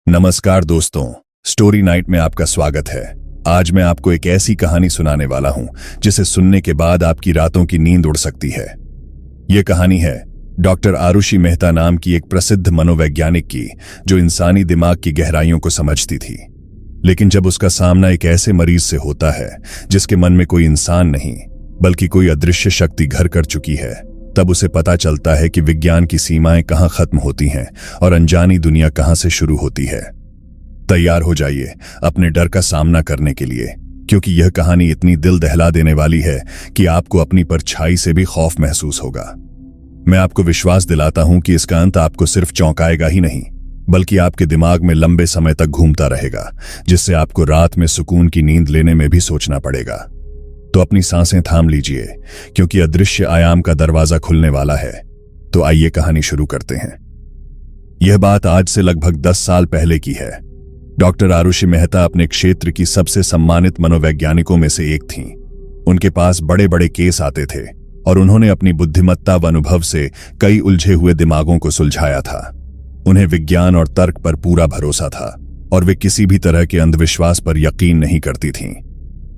नमस्कार दोस्तों, story night में आपका स्वागत है। आज मैं आपको एक ऐसी कहानी सुनाने वाला हूं जिसे सुनने के बाद आपकी रातों की नींद उड़ सकती है। यह कहानी है डॉक्टर आरुषि मेहता नाम की एक प्रसिद्ध मनोवैज्ञानिक की, जो इंसानी दिमाग की गहराइयों को समझती थी। लेकिन जब उसका सामना एक ऐसे मरीज से होता है जिसके मन में कोई इंसान नहीं बल्कि कोई अदृश्य शक्ति घर कर चुकी है, तब उसे पता चलता है कि विज्ञान की सीमाएं कहां खत्म होती हैं और अनजानी दुनिया कहां से शुरू होती है। तैयार हो जाइए अपने डर का सामना करने के लिए, क्योंकि यह कहानी इतनी दिल दहला देने वाली है कि आपको अपनी परछाई से भी खौफ महसूस होगा। मैं आपको विश्वास दिलाता हूं कि इसका अंत आपको सिर्फ चौंकाएगा ही नहीं, बल्कि आपके दिमाग में लंबे समय तक घूमता रहेगा, जिससे आपको रात में सुकून की नींद लेने में भी सोचना पड़ेगा। तो अपनी सांसें थाम लीजिए, क्योंकि अदृश्य आयाम का दरवाजा खुलने वाला है। तो आइए कहानी शुरू करते हैं। यह बात आज से लगभग 10 साल पहले की है। डॉक्टर आरुषि मेहता अपने क्षेत्र की सबसे सम्मानित मनोवैज्ञानिकों में से एक थीं। उनके पास बड़े बड़े केस आते थे और उन्होंने अपनी बुद्धिमत्ता व अनुभव से कई उलझे हुए दिमागों को सुलझाया था। उन्हें विज्ञान और तर्क पर पूरा भरोसा था और वे किसी भी तरह के अंधविश्वास पर यकीन नहीं करती थीं।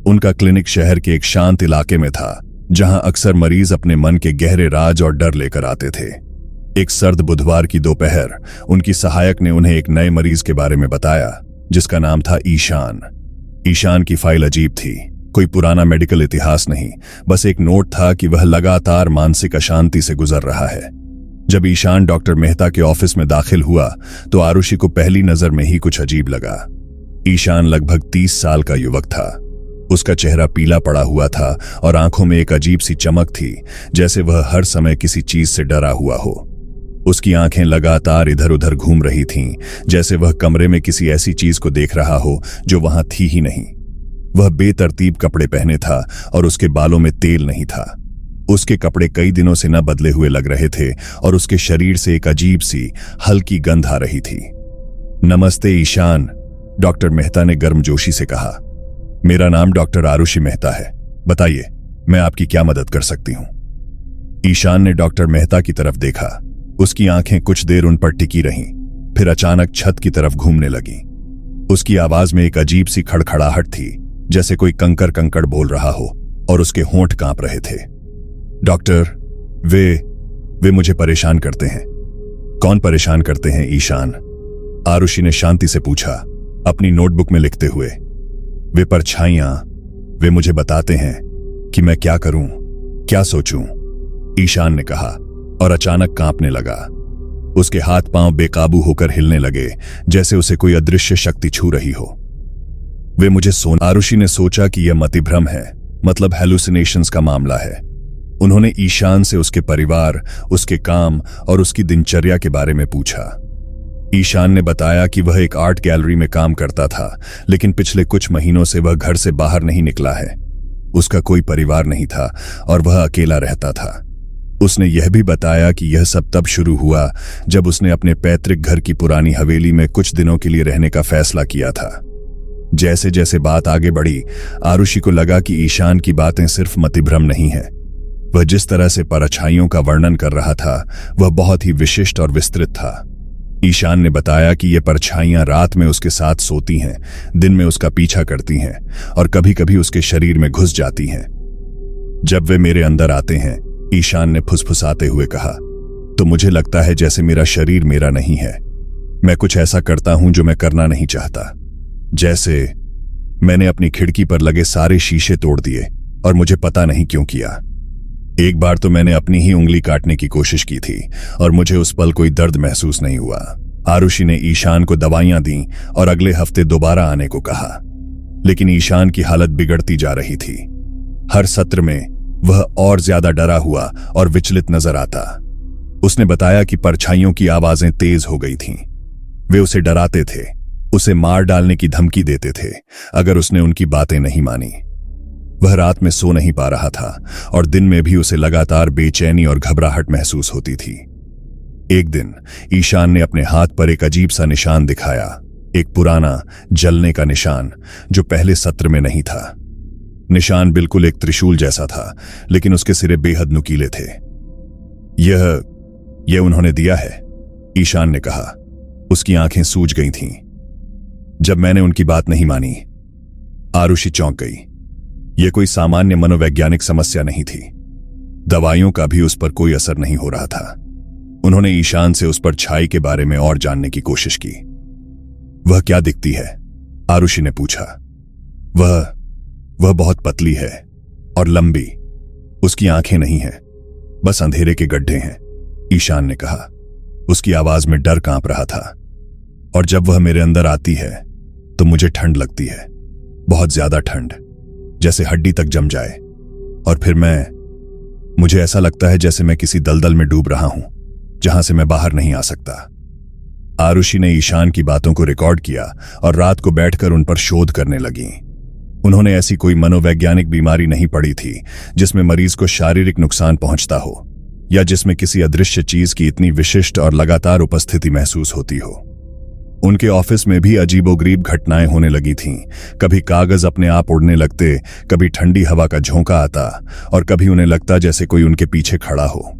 उनका क्लिनिक शहर के एक शांत इलाके में था, जहां अक्सर मरीज अपने मन के गहरे राज और डर लेकर आते थे। एक सर्द बुधवार की दोपहर उनकी सहायक ने उन्हें एक नए मरीज के बारे में बताया, जिसका नाम था ईशान। ईशान की फाइल अजीब थी। कोई पुराना मेडिकल इतिहास नहीं, बस एक नोट था कि वह लगातार मानसिक अशांति से गुजर रहा है। जब ईशान डॉक्टर मेहता के ऑफिस में दाखिल हुआ तो आरुषि को पहली नजर में ही कुछ अजीब लगा। ईशान लगभग 30 साल का युवक था। उसका चेहरा पीला पड़ा हुआ था और आंखों में एक अजीब सी चमक थी, जैसे वह हर समय किसी चीज से डरा हुआ हो। उसकी आंखें लगातार इधर उधर घूम रही थीं, जैसे वह कमरे में किसी ऐसी चीज को देख रहा हो जो वहां थी ही नहीं। वह बेतरतीब कपड़े पहने था और उसके बालों में तेल नहीं था। उसके कपड़े कई दिनों से न बदले हुए लग रहे थे और उसके शरीर से एक अजीब सी हल्की गंध आ रही थी। नमस्ते ईशान, डॉक्टर मेहता ने गर्मजोशी से कहा। मेरा नाम डॉक्टर आरुषि मेहता है। बताइए, मैं आपकी क्या मदद कर सकती हूं? ईशान ने डॉक्टर मेहता की तरफ देखा। उसकी आंखें कुछ देर उन पर टिकी रहीं, फिर अचानक छत की तरफ घूमने लगी। उसकी आवाज में एक अजीब सी खड़खड़ाहट थी, जैसे कोई कंकड़ कंकड़ बोल रहा हो, और उसके होंठ कांप रहे थे। डॉक्टर, वे मुझे परेशान करते हैं। कौन परेशान करते हैं ईशान? आरुषि ने शांति से पूछा, अपनी नोटबुक में लिखते हुए। वे परछाइयां, वे मुझे बताते हैं कि मैं क्या करूं, क्या सोचूं, ईशान ने कहा और अचानक कांपने लगा। उसके हाथ पांव बेकाबू होकर हिलने लगे, जैसे उसे कोई अदृश्य शक्ति छू रही हो। वे मुझे आरुषि ने सोचा कि यह मतिभ्रम है, मतलब हेलुसिनेशंस का मामला है। उन्होंने ईशान से उसके परिवार, उसके काम और उसकी दिनचर्या के बारे में पूछा। ईशान ने बताया कि वह एक आर्ट गैलरी में काम करता था, लेकिन पिछले कुछ महीनों से वह घर से बाहर नहीं निकला है। उसका कोई परिवार नहीं था और वह अकेला रहता था। उसने यह भी बताया कि यह सब तब शुरू हुआ जब उसने अपने पैतृक घर की पुरानी हवेली में कुछ दिनों के लिए रहने का फैसला किया था। जैसे जैसे बात आगे बढ़ी, आरुषि को लगा कि ईशान की बातें सिर्फ मतिभ्रम नहीं है। वह जिस तरह से परछाइयों का वर्णन कर रहा था, वह बहुत ही विशिष्ट और विस्तृत था। ईशान ने बताया कि ये परछाइयां रात में उसके साथ सोती हैं, दिन में उसका पीछा करती हैं और कभी कभी उसके शरीर में घुस जाती हैं। जब वे मेरे अंदर आते हैं, ईशान ने फुसफुसाते हुए कहा, तो मुझे लगता है जैसे मेरा शरीर मेरा नहीं है। मैं कुछ ऐसा करता हूं जो मैं करना नहीं चाहता। जैसे मैंने अपनी खिड़की पर लगे सारे शीशे तोड़ दिए और मुझे पता नहीं क्यों किया। एक बार तो मैंने अपनी ही उंगली काटने की कोशिश की थी और मुझे उस पल कोई दर्द महसूस नहीं हुआ। आरुषि ने ईशान को दवाइयां दी और अगले हफ्ते दोबारा आने को कहा, लेकिन ईशान की हालत बिगड़ती जा रही थी। हर सत्र में वह और ज्यादा डरा हुआ और विचलित नजर आता। उसने बताया कि परछाइयों की आवाजें तेज हो गई थीं। वे उसे डराते थे, उसे मार डालने की धमकी देते थे अगर उसने उनकी बातें नहीं मानी। वह रात में सो नहीं पा रहा था और दिन में भी उसे लगातार बेचैनी और घबराहट महसूस होती थी। एक दिन ईशान ने अपने हाथ पर एक अजीब सा निशान दिखाया, एक पुराना जलने का निशान जो पहले सत्र में नहीं था। निशान बिल्कुल एक त्रिशूल जैसा था, लेकिन उसके सिरे बेहद नुकीले थे। यह उन्होंने दिया है, ईशान ने कहा। उसकी आंखें सूज गई थीं जब मैंने उनकी बात नहीं मानी, आरुषि चौंक गई। यह कोई सामान्य मनोवैज्ञानिक समस्या नहीं थी। दवाइयों का भी उस पर कोई असर नहीं हो रहा था। उन्होंने ईशान से उस पर छाई के बारे में और जानने की कोशिश की। वह क्या दिखती है? आरुषि ने पूछा। वह बहुत पतली है और लंबी। उसकी आंखें नहीं हैं, बस अंधेरे के गड्ढे हैं, ईशान ने कहा। उसकी आवाज में डर कांप रहा था। और जब वह मेरे अंदर आती है तो मुझे ठंड लगती है, बहुत ज्यादा ठंड, जैसे हड्डी तक जम जाए। और फिर मुझे ऐसा लगता है जैसे मैं किसी दलदल में डूब रहा हूं, जहां से मैं बाहर नहीं आ सकता। आरुषि ने ईशान की बातों को रिकॉर्ड किया और रात को बैठकर उन पर शोध करने लगी। उन्होंने ऐसी कोई मनोवैज्ञानिक बीमारी नहीं पड़ी थी जिसमें मरीज को शारीरिक नुकसान पहुंचता हो, या जिसमें किसी अदृश्य चीज की इतनी विशिष्ट और लगातार उपस्थिति महसूस होती हो। उनके ऑफिस में भी अजीबोगरीब घटनाएं होने लगी थीं। कभी कागज अपने आप उड़ने लगते, कभी ठंडी हवा का झोंका आता, और कभी उन्हें लगता जैसे कोई उनके पीछे खड़ा हो।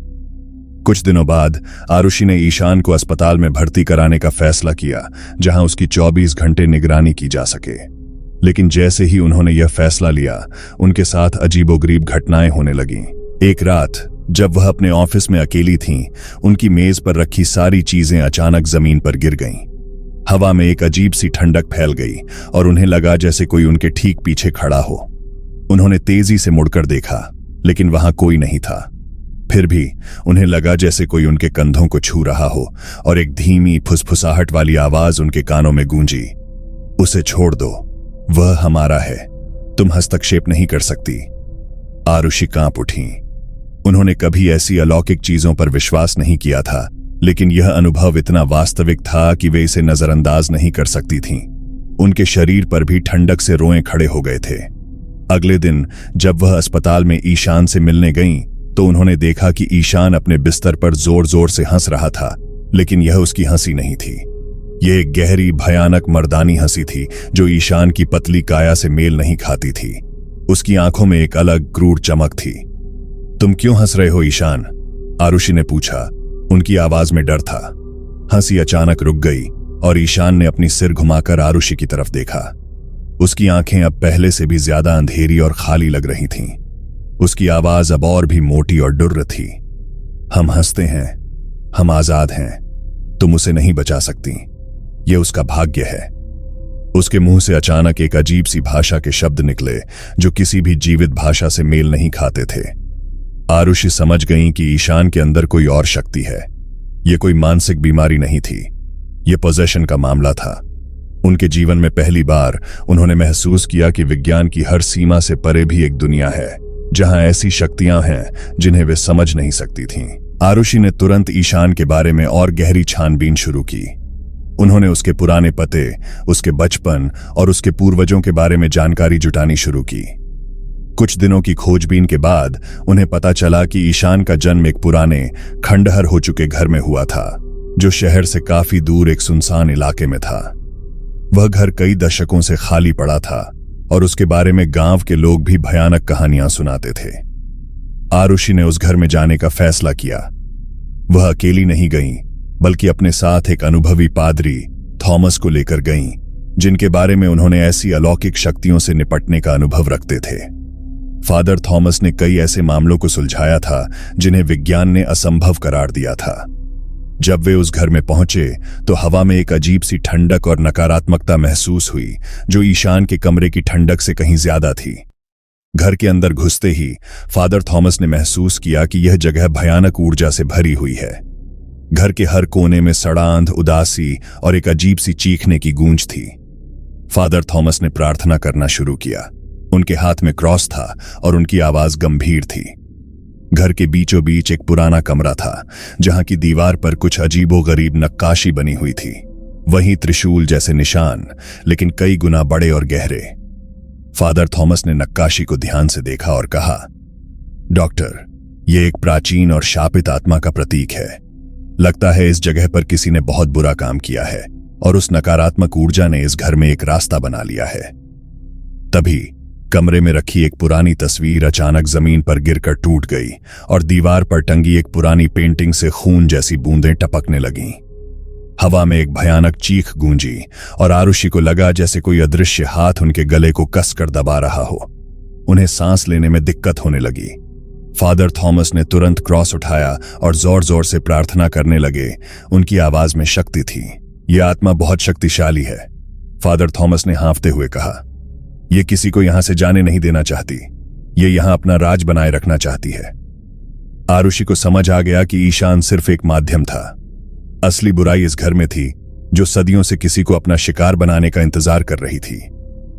कुछ दिनों बाद आरुषि ने ईशान को अस्पताल में भर्ती कराने का फैसला किया, जहां उसकी 24 घंटे निगरानी की जा सके। लेकिन जैसे ही उन्होंने यह फैसला लिया, उनके साथ अजीबोगरीब घटनाएं होने लगीं। एक रात जब वह अपने ऑफिस में अकेली थीं, उनकी मेज पर रखी सारी चीजें अचानक जमीन पर गिर गईं। हवा में एक अजीब सी ठंडक फैल गई और उन्हें लगा जैसे कोई उनके ठीक पीछे खड़ा हो। उन्होंने तेजी से मुड़कर देखा, लेकिन वहां कोई नहीं था। फिर भी उन्हें लगा जैसे कोई उनके कंधों को छू रहा हो, और एक धीमी फुसफुसाहट वाली आवाज उनके कानों में गूंजी। उसे छोड़ दो, वह हमारा है, तुम हस्तक्षेप नहीं कर सकती। आरुषि कांप उठी। उन्होंने कभी ऐसी अलौकिक चीजों पर विश्वास नहीं किया था, लेकिन यह अनुभव इतना वास्तविक था कि वे इसे नजरअंदाज नहीं कर सकती थीं। उनके शरीर पर भी ठंडक से रोएं खड़े हो गए थे। अगले दिन जब वह अस्पताल में ईशान से मिलने गईं, तो उन्होंने देखा कि ईशान अपने बिस्तर पर जोर जोर से हंस रहा था, लेकिन यह उसकी हंसी नहीं थी। यह एक गहरी, भयानक मर्दानी हंसी थी जो ईशान की पतली काया से मेल नहीं खाती थी। उसकी आंखों में एक अलग क्रूर चमक थी। तुम क्यों हंस रहे हो ईशान? आरुषि ने पूछा। उनकी आवाज में डर था। हंसी अचानक रुक गई और ईशान ने अपनी सिर घुमाकर आरुषि की तरफ देखा। उसकी आंखें अब पहले से भी ज्यादा अंधेरी और खाली लग रही थीं। उसकी आवाज अब और भी मोटी और डुर्र थी। हम हंसते हैं, हम आजाद हैं, तुम उसे नहीं बचा सकती, यह उसका भाग्य है। उसके मुंह से अचानक एक अजीब सी भाषा के शब्द निकले जो किसी भी जीवित भाषा से मेल नहीं खाते थे। आरुषि समझ गईं कि ईशान के अंदर कोई और शक्ति है। यह कोई मानसिक बीमारी नहीं थी, यह पोजेशन का मामला था। उनके जीवन में पहली बार उन्होंने महसूस किया कि विज्ञान की हर सीमा से परे भी एक दुनिया है जहां ऐसी शक्तियां हैं जिन्हें वे समझ नहीं सकती थीं। आरुषि ने तुरंत ईशान के बारे में और गहरी छानबीन शुरू की। उन्होंने उसके पुराने पते, उसके बचपन और उसके पूर्वजों के बारे में जानकारी जुटानी शुरू की। कुछ दिनों की खोजबीन के बाद उन्हें पता चला कि ईशान का जन्म एक पुराने, खंडहर हो चुके घर में हुआ था, जो शहर से काफी दूर एक सुनसान इलाके में था। वह घर कई दशकों से खाली पड़ा था और उसके बारे में गांव के लोग भी भयानक कहानियां सुनाते थे। आरुषि ने उस घर में जाने का फैसला किया। वह अकेली नहीं गईं, बल्कि अपने साथ एक अनुभवी पादरी थॉमस को लेकर गईं, जिनके बारे में उन्होंने ऐसी अलौकिक शक्तियों से निपटने का अनुभव रखते थे। फादर थॉमस ने कई ऐसे मामलों को सुलझाया था जिन्हें विज्ञान ने असंभव करार दिया था। जब वे उस घर में पहुंचे तो हवा में एक अजीब सी ठंडक और नकारात्मकता महसूस हुई जो ईशान के कमरे की ठंडक से कहीं ज्यादा थी। घर के अंदर घुसते ही फादर थॉमस ने महसूस किया कि यह जगह भयानक ऊर्जा से भरी हुई है। घर के हर कोने में सड़ांध, उदासी और एक अजीब सी चीखने की गूंज थी। फादर थॉमस ने प्रार्थना करना शुरू किया। उनके हाथ में क्रॉस था और उनकी आवाज गंभीर थी। घर के बीचों बीच एक पुराना कमरा था जहां की दीवार पर कुछ अजीबोगरीब नक्काशी बनी हुई थी। वहीं त्रिशूल जैसे निशान, लेकिन कई गुना बड़े और गहरे। फादर थॉमस ने नक्काशी को ध्यान से देखा और कहा, डॉक्टर, यह एक प्राचीन और शापित आत्मा का प्रतीक है। लगता है इस जगह पर किसी ने बहुत बुरा काम किया है और उस नकारात्मक ऊर्जा ने इस घर में एक रास्ता बना लिया है। तभी कमरे में रखी एक पुरानी तस्वीर अचानक जमीन पर गिरकर टूट गई और दीवार पर टंगी एक पुरानी पेंटिंग से खून जैसी बूंदें टपकने लगीं। हवा में एक भयानक चीख गूंजी और आरुषि को लगा जैसे कोई अदृश्य हाथ उनके गले को कसकर दबा रहा हो। उन्हें सांस लेने में दिक्कत होने लगी। फादर थॉमस ने तुरंत क्रॉस उठाया और जोर जोर से प्रार्थना करने लगे। उनकी आवाज में शक्ति थी। यह आत्मा बहुत शक्तिशाली है, फादर थॉमस ने हाँफते हुए कहा। यह किसी को यहां से जाने नहीं देना चाहती। यह यहां अपना राज बनाए रखना चाहती है। आरुषि को समझ आ गया कि ईशान सिर्फ एक माध्यम था। असली बुराई इस घर में थी, जो सदियों से किसी को अपना शिकार बनाने का इंतजार कर रही थी।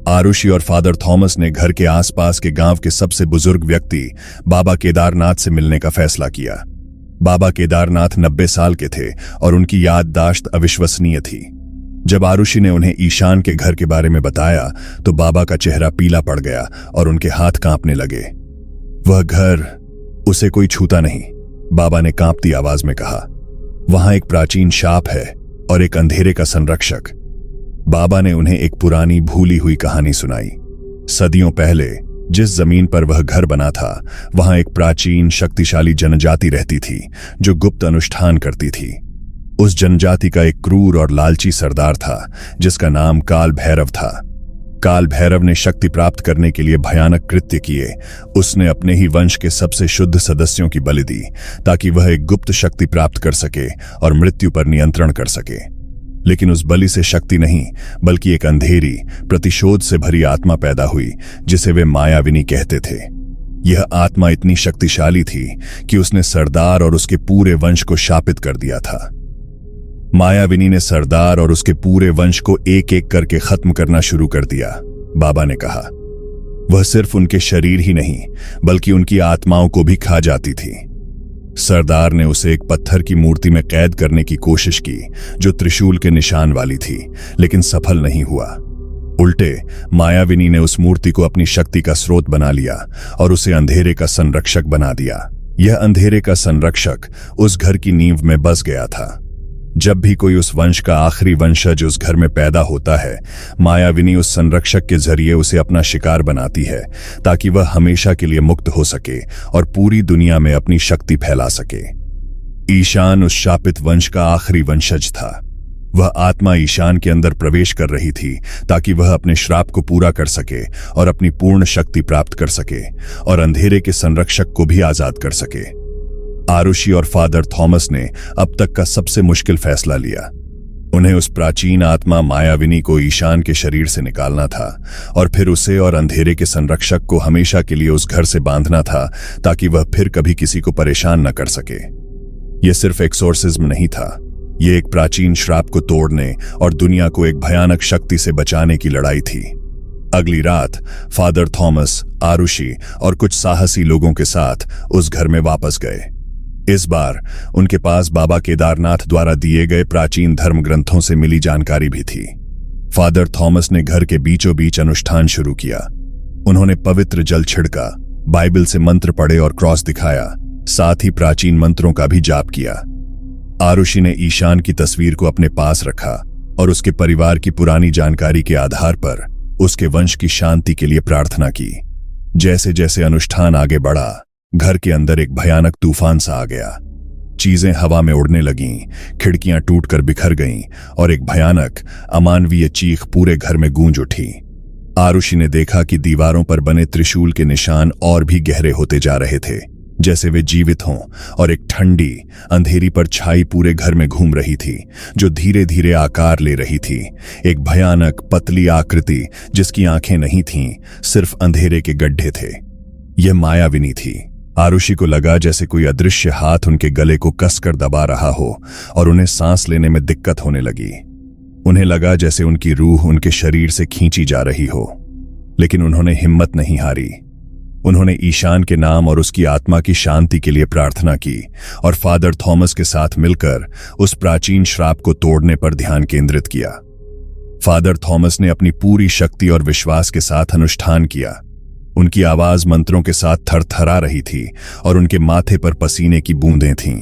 आरुषि और फादर थॉमस ने घर के आसपास के गांव के सबसे बुजुर्ग व्यक्ति बाबा केदारनाथ से मिलने का फैसला किया। बाबा केदारनाथ 90 साल के थे और उनकी याददाश्त अविश्वसनीय थी। जब आरुषि ने उन्हें ईशान के घर के बारे में बताया तो बाबा का चेहरा पीला पड़ गया और उनके हाथ कांपने लगे। वह घर, उसे कोई छूता नहीं, बाबा ने कांपती आवाज में कहा। वहां एक प्राचीन शाप है और एक अंधेरे का संरक्षक। बाबा ने उन्हें एक पुरानी भूली हुई कहानी सुनाई। सदियों पहले जिस जमीन पर वह घर बना था, वहां एक प्राचीन शक्तिशाली जनजाति रहती थी जो गुप्त अनुष्ठान करती थी। उस जनजाति का एक क्रूर और लालची सरदार था जिसका नाम काल भैरव था। काल भैरव ने शक्ति प्राप्त करने के लिए भयानक कृत्य किए। उसने अपने ही वंश के सबसे शुद्ध सदस्यों की बलि दी ताकि वह एक गुप्त शक्ति प्राप्त कर सके और मृत्यु पर नियंत्रण कर सके। लेकिन उस बलि से शक्ति नहीं, बल्कि एक अंधेरी, प्रतिशोध से भरी आत्मा पैदा हुई जिसे वे मायाविनी कहते थे। यह आत्मा इतनी शक्तिशाली थी कि उसने सरदार और उसके पूरे वंश को शापित कर दिया था। मायाविनी ने सरदार और उसके पूरे वंश को एक एक करके खत्म करना शुरू कर दिया, बाबा ने कहा। वह सिर्फ उनके शरीर ही नहीं, बल्कि उनकी आत्माओं को भी खा जाती थी। सरदार ने उसे एक पत्थर की मूर्ति में कैद करने की कोशिश की जो त्रिशूल के निशान वाली थी, लेकिन सफल नहीं हुआ। उल्टे मायाविनी ने उस मूर्ति को अपनी शक्ति का स्रोत बना लिया और उसे अंधेरे का संरक्षक बना दिया। यह अंधेरे का संरक्षक उस घर की नींव में बस गया था। जब भी कोई उस वंश का आखिरी वंशज उस घर में पैदा होता है, मायाविनी उस संरक्षक के जरिए उसे अपना शिकार बनाती है ताकि वह हमेशा के लिए मुक्त हो सके और पूरी दुनिया में अपनी शक्ति फैला सके। ईशान उस शापित वंश का आखिरी वंशज था। वह आत्मा ईशान के अंदर प्रवेश कर रही थी ताकि वह अपने श्राप को पूरा कर सके और अपनी पूर्ण शक्ति प्राप्त कर सके और अंधेरे के संरक्षक को भी आजाद कर सके। आरुषि और फादर थॉमस ने अब तक का सबसे मुश्किल फैसला लिया। उन्हें उस प्राचीन आत्मा मायाविनी को ईशान के शरीर से निकालना था और फिर उसे और अंधेरे के संरक्षक को हमेशा के लिए उस घर से बांधना था ताकि वह फिर कभी किसी को परेशान न कर सके। यह सिर्फ एक्सोर्सिज्म नहीं था, यह एक प्राचीन श्राप को तोड़ने और दुनिया को एक भयानक शक्ति से बचाने की लड़ाई थी। अगली रात फादर थॉमस, आरुषि और कुछ साहसी लोगों के साथ उस घर में वापस गए। इस बार उनके पास बाबा केदारनाथ द्वारा दिए गए प्राचीन धर्म ग्रंथों से मिली जानकारी भी थी। फादर थॉमस ने घर के बीचों बीच अनुष्ठान शुरू किया। उन्होंने पवित्र जल छिड़का, बाइबल से मंत्र पढ़े और क्रॉस दिखाया, साथ ही प्राचीन मंत्रों का भी जाप किया। आरुषि ने ईशान की तस्वीर को अपने पास रखा और उसके परिवार की पुरानी जानकारी के आधार पर उसके वंश की शांति के लिए प्रार्थना की। जैसे जैसे अनुष्ठान आगे बढ़ा, घर के अंदर एक भयानक तूफान सा आ गया। चीजें हवा में उड़ने लगीं, खिड़कियां टूटकर बिखर गईं और एक भयानक अमानवीय चीख पूरे घर में गूंज उठी। आरुषि ने देखा कि दीवारों पर बने त्रिशूल के निशान और भी गहरे होते जा रहे थे, जैसे वे जीवित हों, और एक ठंडी अंधेरी पर छाई पूरे घर में घूम रही थी जो धीरे धीरे आकार ले रही थी। एक भयानक पतली आकृति जिसकी आंखें नहीं थीं, सिर्फ अंधेरे के गड्ढे थे। यह मायाविनी थी। आरुषि को लगा जैसे कोई अदृश्य हाथ उनके गले को कसकर दबा रहा हो और उन्हें सांस लेने में दिक्कत होने लगी। उन्हें लगा जैसे उनकी रूह उनके शरीर से खींची जा रही हो, लेकिन उन्होंने हिम्मत नहीं हारी। उन्होंने ईशान के नाम और उसकी आत्मा की शांति के लिए प्रार्थना की और फादर थॉमस के साथ मिलकर उस प्राचीन श्राप को तोड़ने पर ध्यान केंद्रित किया। फादर थॉमस ने अपनी पूरी शक्ति और विश्वास के साथ अनुष्ठान किया। उनकी आवाज मंत्रों के साथ थरथरा रही थी और उनके माथे पर पसीने की बूंदें थीं।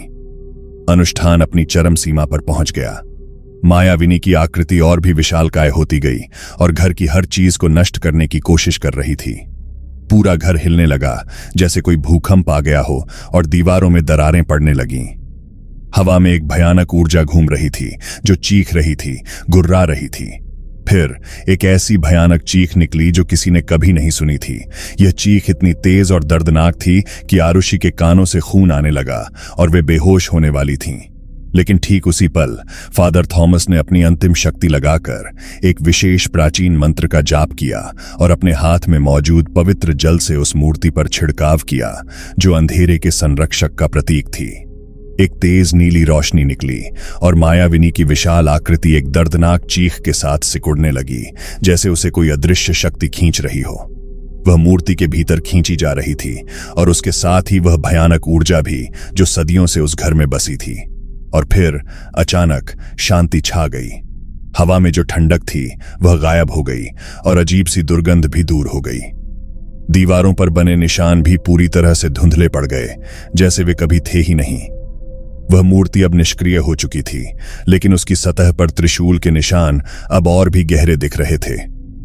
अनुष्ठान अपनी चरम सीमा पर पहुंच गया। मायाविनी की आकृति और भी विशालकाय होती गई और घर की हर चीज को नष्ट करने की कोशिश कर रही थी। पूरा घर हिलने लगा जैसे कोई भूकंप आ गया हो और दीवारों में दरारें पड़ने लगीं। हवा में एक भयानक ऊर्जा घूम रही थी जो चीख रही थी, गुर्रा रही थी। फिर एक ऐसी भयानक चीख निकली जो किसी ने कभी नहीं सुनी थी। यह चीख इतनी तेज और दर्दनाक थी कि आरुषि के कानों से खून आने लगा और वे बेहोश होने वाली थीं। लेकिन ठीक उसी पल फादर थॉमस ने अपनी अंतिम शक्ति लगाकर एक विशेष प्राचीन मंत्र का जाप किया और अपने हाथ में मौजूद पवित्र जल से उस मूर्ति पर छिड़काव किया जो अंधेरे के संरक्षक का प्रतीक थी। एक तेज नीली रोशनी निकली और मायाविनी की विशाल आकृति एक दर्दनाक चीख के साथ सिकुड़ने लगी, जैसे उसे कोई अदृश्य शक्ति खींच रही हो। वह मूर्ति के भीतर खींची जा रही थी और उसके साथ ही वह भयानक ऊर्जा भी जो सदियों से उस घर में बसी थी। और फिर अचानक शांति छा गई। हवा में जो ठंडक थी वह गायब हो गई और अजीब सी दुर्गंध भी दूर हो गई। दीवारों पर बने निशान भी पूरी तरह से धुंधले पड़ गए, जैसे वे कभी थे ही नहीं। वह मूर्ति अब निष्क्रिय हो चुकी थी, लेकिन उसकी सतह पर त्रिशूल के निशान अब और भी गहरे दिख रहे थे,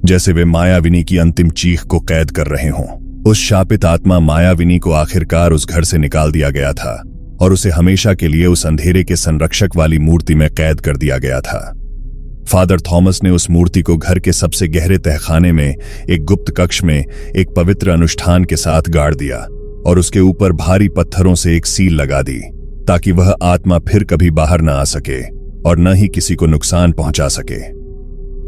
जैसे वे मायाविनी की अंतिम चीख को कैद कर रहे हों। उस शापित आत्मा मायाविनी को आखिरकार उस घर से निकाल दिया गया था और उसे हमेशा के लिए उस अंधेरे के संरक्षक वाली मूर्ति में कैद कर दिया गया था। फादर थॉमस ने उस मूर्ति को घर के सबसे गहरे तहखाने में एक गुप्त कक्ष में एक पवित्र अनुष्ठान के साथ गाड़ दिया और उसके ऊपर भारी पत्थरों से एक सील लगा दी, ताकि वह आत्मा फिर कभी बाहर न आ सके और न ही किसी को नुकसान पहुंचा सके।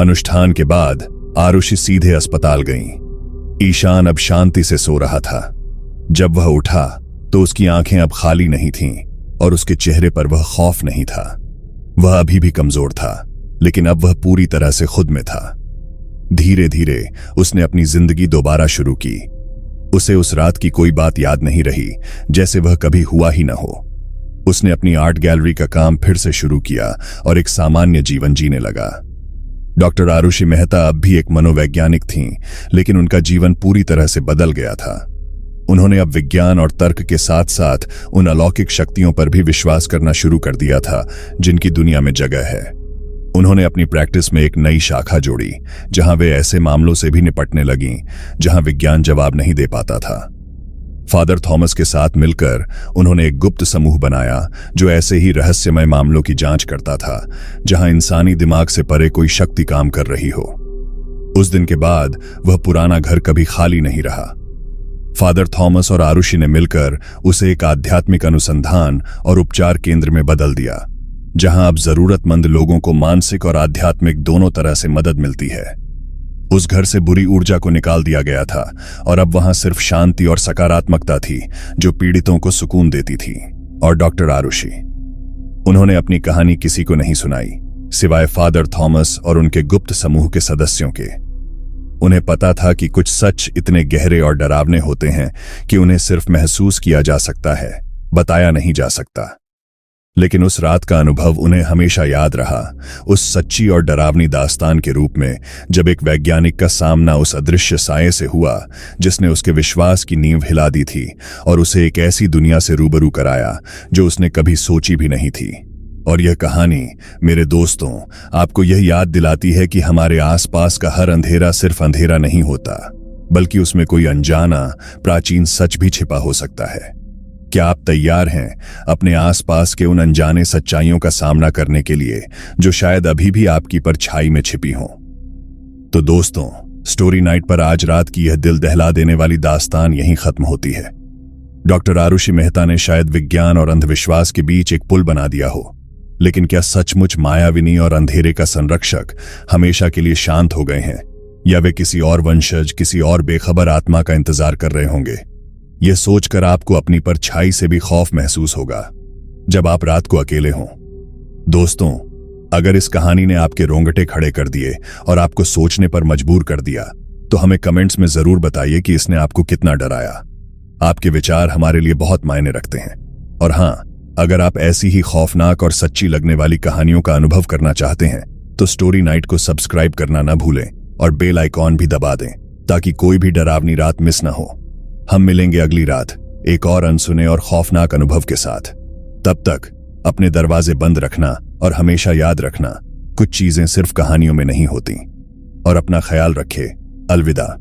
अनुष्ठान के बाद आरुषि सीधे अस्पताल गई। ईशान अब शांति से सो रहा था। जब वह उठा तो उसकी आंखें अब खाली नहीं थीं और उसके चेहरे पर वह खौफ नहीं था। वह अभी भी कमजोर था, लेकिन अब वह पूरी तरह से खुद में था। धीरे धीरे उसने अपनी जिंदगी दोबारा शुरू की। उसे उस रात की कोई बात याद नहीं रही, जैसे वह कभी हुआ ही न हो। उसने अपनी आर्ट गैलरी का काम फिर से शुरू किया और एक सामान्य जीवन जीने लगा। डॉक्टर आरुषि मेहता अब भी एक मनोवैज्ञानिक थीं, लेकिन उनका जीवन पूरी तरह से बदल गया था। उन्होंने अब विज्ञान और तर्क के साथ साथ उन अलौकिक शक्तियों पर भी विश्वास करना शुरू कर दिया था जिनकी दुनिया में जगह है। उन्होंने अपनी प्रैक्टिस में एक नई शाखा जोड़ी, जहां वे ऐसे मामलों से भी निपटने लगीं जहां विज्ञान जवाब नहीं दे पाता था। फादर थॉमस के साथ मिलकर उन्होंने एक गुप्त समूह बनाया जो ऐसे ही रहस्यमय मामलों की जांच करता था जहां इंसानी दिमाग से परे कोई शक्ति काम कर रही हो। उस दिन के बाद वह पुराना घर कभी खाली नहीं रहा। फादर थॉमस और आरुषि ने मिलकर उसे एक आध्यात्मिक अनुसंधान और उपचार केंद्र में बदल दिया, जहां अब जरूरतमंद लोगों को मानसिक और आध्यात्मिक दोनों तरह से मदद मिलती है। उस घर से बुरी ऊर्जा को निकाल दिया गया था और अब वहां सिर्फ शांति और सकारात्मकता थी जो पीड़ितों को सुकून देती थी। और डॉक्टर आरुषि, उन्होंने अपनी कहानी किसी को नहीं सुनाई सिवाय फादर थॉमस और उनके गुप्त समूह के सदस्यों के। उन्हें पता था कि कुछ सच इतने गहरे और डरावने होते हैं कि उन्हें सिर्फ महसूस किया जा सकता है, बताया नहीं जा सकता। लेकिन उस रात का अनुभव उन्हें हमेशा याद रहा, उस सच्ची और डरावनी दास्तान के रूप में, जब एक वैज्ञानिक का सामना उस अदृश्य साये से हुआ जिसने उसके विश्वास की नींव हिला दी थी और उसे एक ऐसी दुनिया से रूबरू कराया जो उसने कभी सोची भी नहीं थी। और यह कहानी, मेरे दोस्तों, आपको यह याद दिलाती है कि हमारे आसपास का हर अंधेरा सिर्फ अंधेरा नहीं होता, बल्कि उसमें कोई अनजाना प्राचीन सच भी छिपा हो सकता है। क्या आप तैयार हैं अपने आसपास के उन अनजाने सच्चाइयों का सामना करने के लिए जो शायद अभी भी आपकी परछाई में छिपी हों? तो दोस्तों, स्टोरी नाइट पर आज रात की यह दिल दहला देने वाली दास्तान यहीं खत्म होती है। डॉक्टर आरुषि मेहता ने शायद विज्ञान और अंधविश्वास के बीच एक पुल बना दिया हो, लेकिन क्या सचमुच मायाविनी और अंधेरे का संरक्षक हमेशा के लिए शांत हो गए हैं, या वे किसी और वंशज, किसी और बेखबर आत्मा का इंतजार कर रहे होंगे? यह सोचकर आपको अपनी परछाई से भी खौफ महसूस होगा जब आप रात को अकेले हों। दोस्तों, अगर इस कहानी ने आपके रोंगटे खड़े कर दिए और आपको सोचने पर मजबूर कर दिया, तो हमें कमेंट्स में जरूर बताइए कि इसने आपको कितना डराया। आपके विचार हमारे लिए बहुत मायने रखते हैं। और हां, अगर आप ऐसी ही खौफनाक और सच्ची लगने वाली कहानियों का अनुभव करना चाहते हैं तो स्टोरी नाइट को सब्सक्राइब करना न भूलें और बेल आइकॉन भी दबा दें ताकि कोई भी डरावनी रात मिस न हो। हम मिलेंगे अगली रात एक और अनसुने और खौफनाक अनुभव के साथ। तब तक अपने दरवाजे बंद रखना और हमेशा याद रखना, कुछ चीजें सिर्फ कहानियों में नहीं होती। और अपना ख्याल रखें। अलविदा।